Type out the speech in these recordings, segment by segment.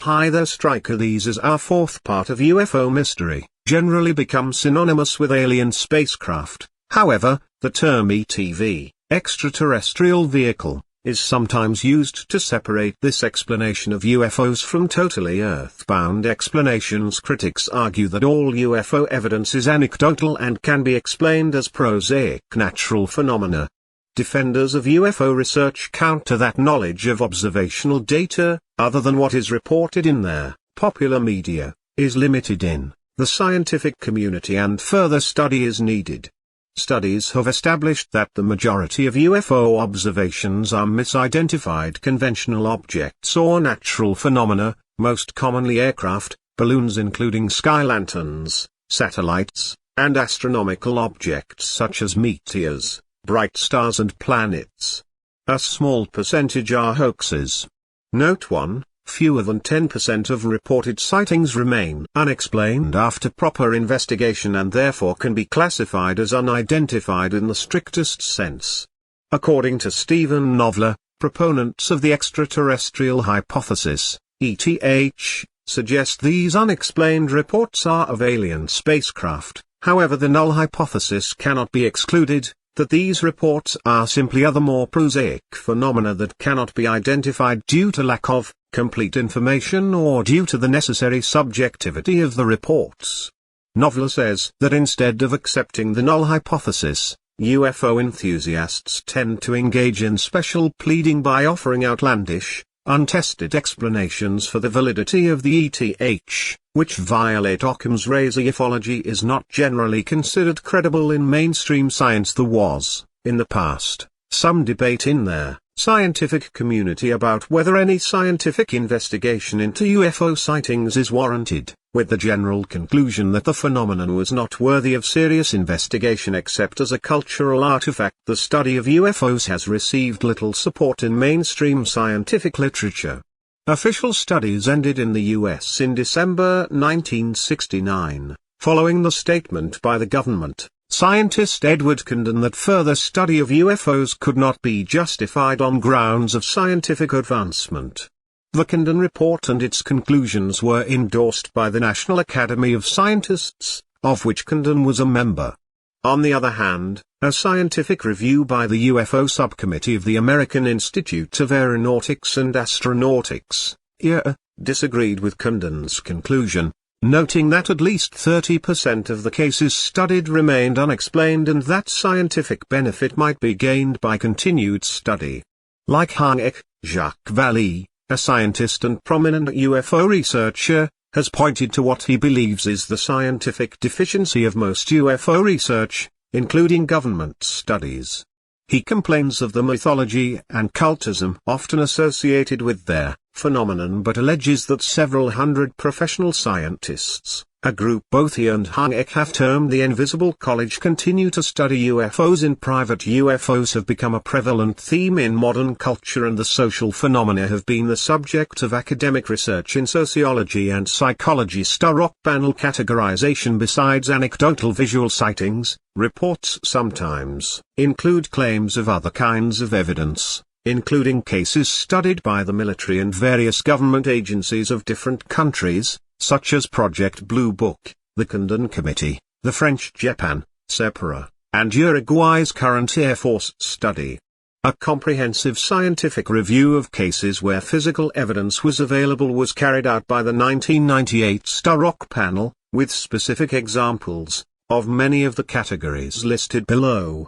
Hi there Striker, this is our fourth part of UFO mystery, generally becomes synonymous with alien spacecraft. However, the term ETV, extraterrestrial vehicle, is sometimes used to separate this explanation of UFOs from totally earthbound explanations. Critics argue that all UFO evidence is anecdotal and can be explained as prosaic natural phenomena. Defenders of UFO research counter that knowledge of observational data, other than what is reported in their popular media, is limited in the scientific community and further study is needed. Studies have established that the majority of UFO observations are misidentified conventional objects or natural phenomena, most commonly aircraft, balloons including sky lanterns, satellites, and astronomical objects such as meteors, bright stars and planets. A small percentage are hoaxes. Note 1. Fewer than 10% of reported sightings remain unexplained after proper investigation and therefore can be classified as unidentified in the strictest sense. According to Stephen Novler, proponents of the extraterrestrial hypothesis, ETH, suggest these unexplained reports are of alien spacecraft. However, the null hypothesis cannot be excluded, that these reports are simply other more prosaic phenomena that cannot be identified due to lack of complete information or due to the necessary subjectivity of the reports. Novler says that instead of accepting the null hypothesis, UFO enthusiasts tend to engage in special pleading by offering outlandish, untested explanations for the validity of the ETH, which violate Occam's razor. Ufology is not generally considered credible in mainstream science. There was, in the past, some debate in their scientific community about whether any scientific investigation into UFO sightings is warranted, with the general conclusion that the phenomenon was not worthy of serious investigation except as a cultural artifact. The study of UFOs has received little support in mainstream scientific literature. Official studies ended in the US in December 1969, following the statement by the government, scientist Edward Condon, that further study of UFOs could not be justified on grounds of scientific advancement. The Condon report and its conclusions were endorsed by the National Academy of Scientists, of which Condon was a member. On the other hand, a scientific review by the UFO Subcommittee of the American Institute of Aeronautics and Astronautics, (AIA), disagreed with Condon's conclusion, noting that at least 30% of the cases studied remained unexplained and that scientific benefit might be gained by continued study. Like Hayek, Jacques Vallée, a scientist and prominent UFO researcher, has pointed to what he believes is the scientific deficiency of most UFO research, including government studies. He complains of the mythology and cultism often associated with their phenomenon, but alleges that several hundred professional scientists, a group both he and Hayek have termed the Invisible College, continue to study UFOs in private. UFOs have become a prevalent theme in modern culture, and the social phenomena have been the subject of academic research in sociology and psychology. Starrock panel categorization. Besides anecdotal visual sightings, reports sometimes include claims of other kinds of evidence, including cases studied by the military and various government agencies of different countries, such as Project Blue Book, the Condon Committee, the French-Japan, SEPRA, and Uruguay's current Air Force study. A comprehensive scientific review of cases where physical evidence was available was carried out by the 1998 Starrock panel, with specific examples of many of the categories listed below.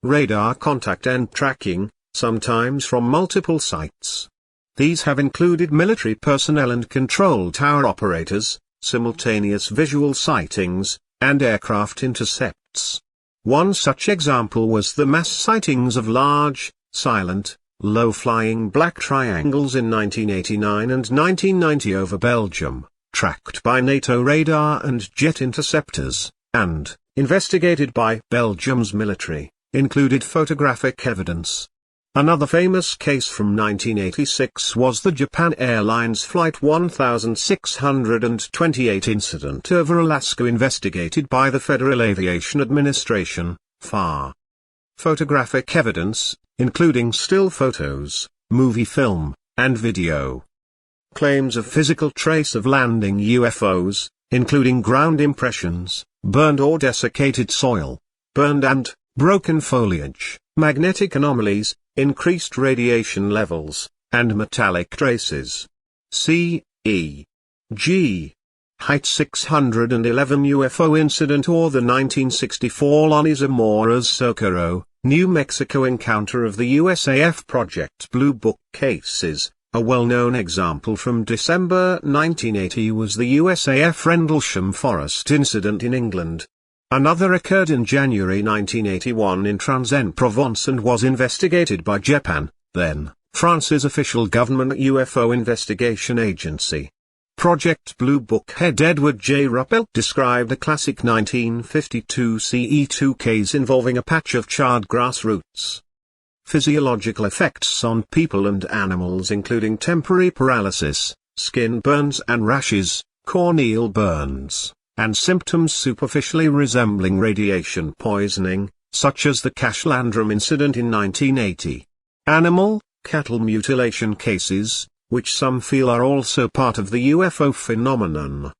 Radar contact and tracking, sometimes from multiple sites. These have included military personnel and control tower operators, simultaneous visual sightings, and aircraft intercepts. One such example was the mass sightings of large, silent, low-flying black triangles in 1989 and 1990 over Belgium, tracked by NATO radar and jet interceptors, and, investigated by Belgium's military, included photographic evidence. Another famous case from 1986 was the Japan Airlines Flight 1628 incident over Alaska, investigated by the Federal Aviation Administration, FAA. Photographic evidence, including still photos, movie film, and video. claims of physical trace of landing UFOs, including ground impressions, burned or desiccated soil, burned and broken foliage, magnetic anomalies, increased radiation levels, and metallic traces. C. E. G. Height 611 UFO incident or the 1964 Lonnie Zamora's Socorro, New Mexico encounter of the USAF Project Blue Book cases. A well-known example from December 1980 was the USAF Rendlesham Forest incident in England. Another occurred in January 1981 in Aix-en-Provence and was investigated by Japan, then France's official government UFO investigation agency. Project Blue Book head Edward J. Ruppelt described a classic 1952 CE2 case involving a patch of charred grass roots. Physiological effects on people and animals including temporary paralysis, skin burns and rashes, corneal burns, and symptoms superficially resembling radiation poisoning, such as the Cash Landrum incident in 1980. Animal, cattle mutilation cases, which some feel are also part of the UFO phenomenon.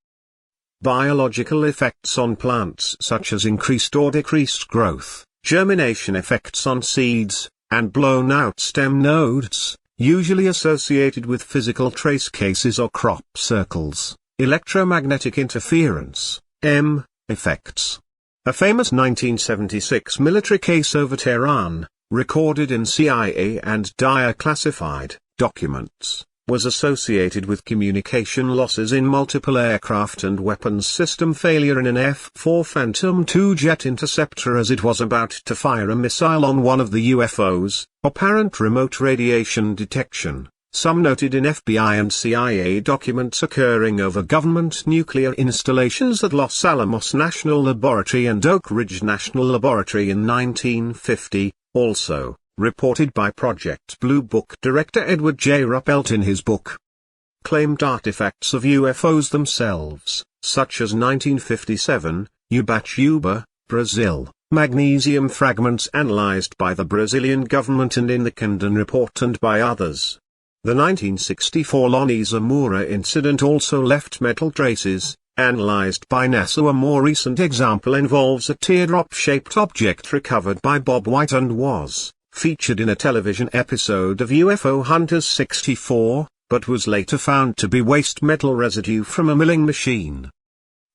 Biological effects on plants such as increased or decreased growth, germination effects on seeds, and blown-out stem nodes, usually associated with physical trace cases or crop circles, electromagnetic interference, M, effects. A famous 1976 military case over Tehran, recorded in CIA and Dyer classified documents, was associated with communication losses in multiple aircraft and weapons system failure in an F-4 Phantom II jet interceptor as it was about to fire a missile on one of the UFOs, apparent remote radiation detection, some noted in FBI and CIA documents occurring over government nuclear installations at Los Alamos National Laboratory and Oak Ridge National Laboratory in 1950, also reported by Project Blue Book director Edward J. Ruppelt in his book. Claimed artifacts of UFOs themselves, such as 1957, Ubatuba, Brazil, magnesium fragments analyzed by the Brazilian government and in the Camden report and by others. The 1964 Lonnie Zamora incident also left metal traces, analyzed by NASA. A more recent example involves a teardrop-shaped object recovered by Bob White and was featured in a television episode of UFO Hunters 64, but was later found to be waste metal residue from a milling machine.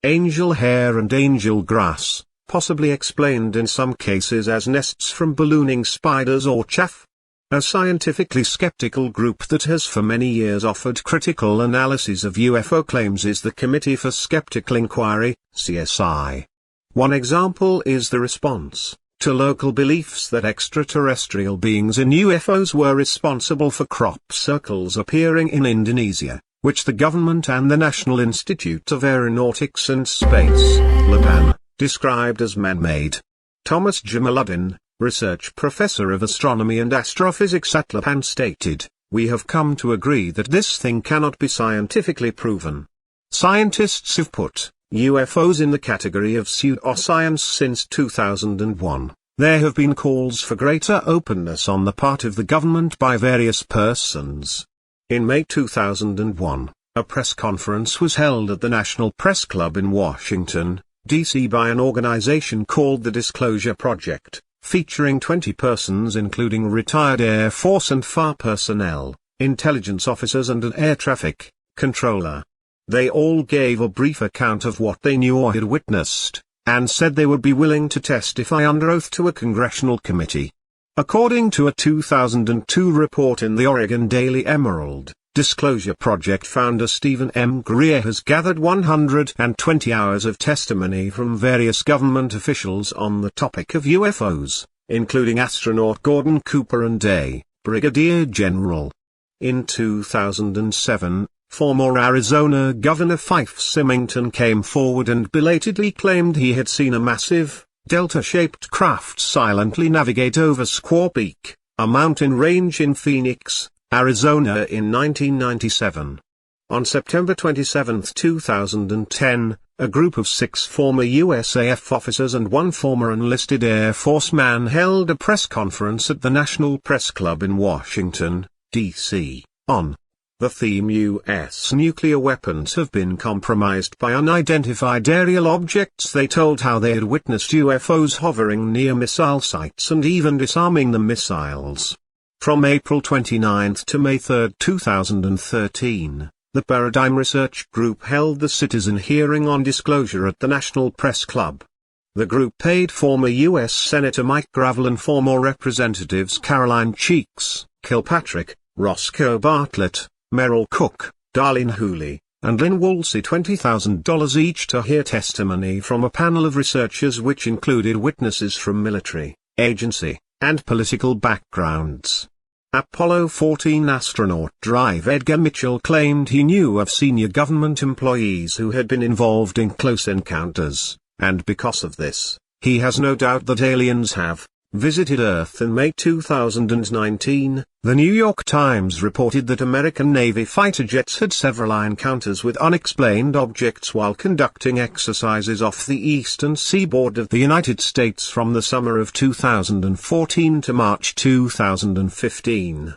Angel hair and angel grass, possibly explained in some cases as nests from ballooning spiders or chaff. A scientifically skeptical group that has for many years offered critical analyses of UFO claims is the Committee for Skeptical Inquiry, CSI. One example is the response to local beliefs that extraterrestrial beings in UFOs were responsible for crop circles appearing in Indonesia, which the government and the National Institute of Aeronautics and Space, LAPAN, described as man-made. Thomas Jamaluddin, research professor of astronomy and astrophysics at LAPAN stated, "We have come to agree that this thing cannot be scientifically proven." Scientists have put UFOs in the category of pseudoscience since 2001. There have been calls for greater openness on the part of the government by various persons. In May 2001, a press conference was held at the National Press Club in Washington, D.C. by an organization called the Disclosure Project, featuring 20 persons including retired Air Force and FAR personnel, intelligence officers and an air traffic controller. They all gave a brief account of what they knew or had witnessed, and said they would be willing to testify under oath to a congressional committee. According to a 2002 report in the Oregon Daily Emerald, Disclosure Project founder Stephen M. Greer has gathered 120 hours of testimony from various government officials on the topic of UFOs, including astronaut Gordon Cooper and a brigadier general. In 2007, former Arizona Governor Fife Symington came forward and belatedly claimed he had seen a massive, delta-shaped craft silently navigate over Squaw Peak, a mountain range in Phoenix, Arizona in 1997. On September 27, 2010, a group of 6 former USAF officers and 1 former enlisted Air Force man held a press conference at the National Press Club in Washington, D.C., on The theme U.S. nuclear weapons have been compromised by unidentified aerial objects. They told how they had witnessed UFOs hovering near missile sites and even disarming the missiles. From April 29 to May 3, 2013, the Paradigm Research Group held the citizen hearing on disclosure at the National Press Club. The group paid former U.S. Senator Mike Gravel and former Representatives Caroline Cheeks, Kilpatrick, Roscoe Bartlett, Merrill Cook, Darlene Hooley, and Lynn Woolsey $20,000 each to hear testimony from a panel of researchers which included witnesses from military, agency, and political backgrounds. Apollo 14 astronaut Drive Edgar Mitchell claimed he knew of senior government employees who had been involved in close encounters, and because of this, he has no doubt that aliens have visited Earth. In May 2019, the New York Times reported that American Navy fighter jets had several encounters with unexplained objects while conducting exercises off the eastern seaboard of the United States from the summer of 2014 to March 2015.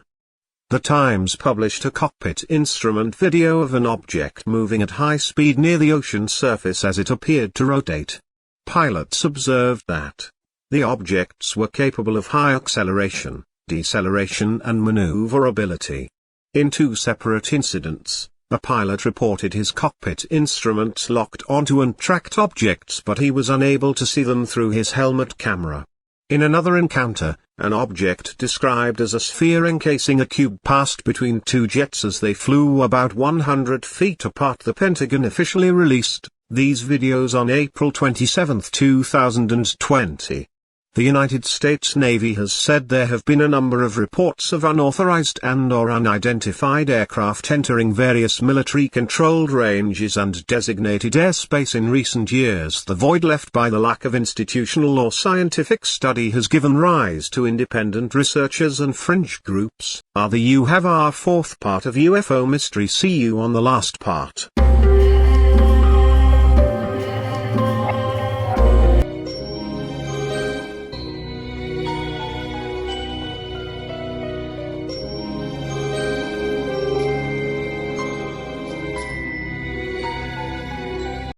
The Times published a cockpit instrument video of an object moving at high speed near the ocean surface as it appeared to rotate. Pilots observed that the objects were capable of high acceleration, deceleration and maneuverability. In two separate incidents, a pilot reported his cockpit instruments locked onto untracked objects but he was unable to see them through his helmet camera. In another encounter, an object described as a sphere encasing a cube passed between two jets as they flew about 100 feet apart. The Pentagon officially released these videos on April 27, 2020. The United States Navy has said there have been a number of reports of unauthorized and/or unidentified aircraft entering various military-controlled ranges and designated airspace in recent years. The void left by the lack of institutional or scientific study has given rise to independent researchers and fringe groups. You have our fourth part of UFO Mystery. See you on the last part.